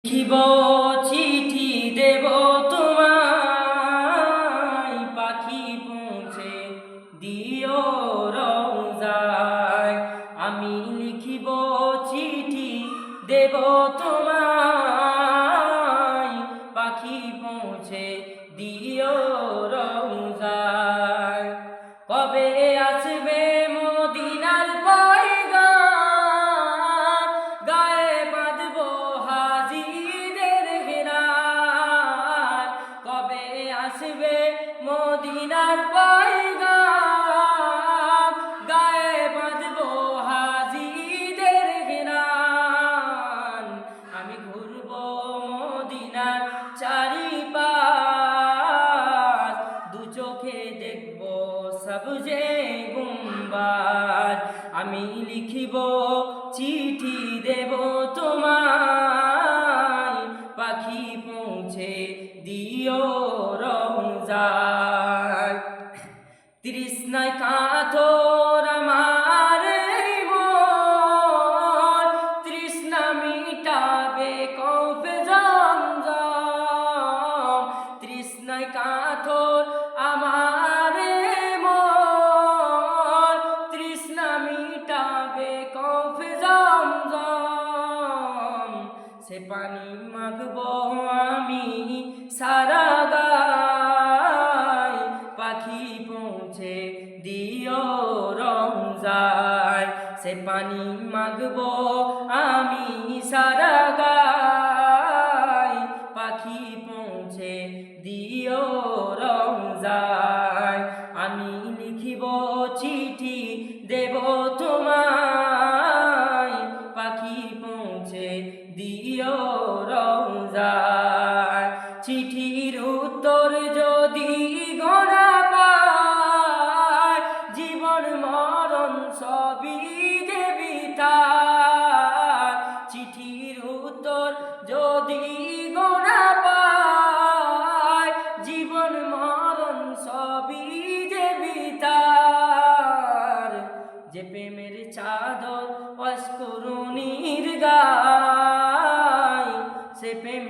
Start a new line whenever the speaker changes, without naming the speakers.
লিখিব চিঠি দেব তোমায়, পাখি পৌঁছে দিও রওজায়। আমি লিখিব চিঠি দেব তোমায়, পাখি পৌঁছে দিও রওজায়। কবে আসবে মদিনার পয়গাম, গায়ে বাঁধব হাজিদের ঘেরান। কবে আসবে মদিনার পয়গাম, গায়ে বাঁধব হাজিদের ঘেরান। আমি ঘুরব মদিনার চারিপাশ, দু চোখে দেখব সবজে গুম্বাদ। আমি লিখিব চিঠি দেব তোমায়, পাখি পৌঁছে দিও রওজায়। তৃষ্ণায় কাতর আমার এই মন, তৃষ্ণা মিটাবে কফে জমজম। তৃষ্ণায় কাতর আমার এই মন, তৃষ্ণা মিটাবে কফে জমজম। সে পানি মাগব আমি সারা গায়, পাখি পৌঁছে দিও রওজায়। সে পানি মাগব আমি সারা গায়, পাখি পৌঁছে দিও রওজায়। আমি লিখিব চিঠি দেব তোমায়, পাখি পৌঁছে দিও রওজায়। চিঠির উত্তর যদি গোনা পায়, জীবন মরণ সবই দেবি তার। চিঠির উত্তর যদি গোনা পায়, জীবন মরণ সবই দেবি তার। যে প্রেমের চাদর অস্করুণীর গায়, সে প্রেম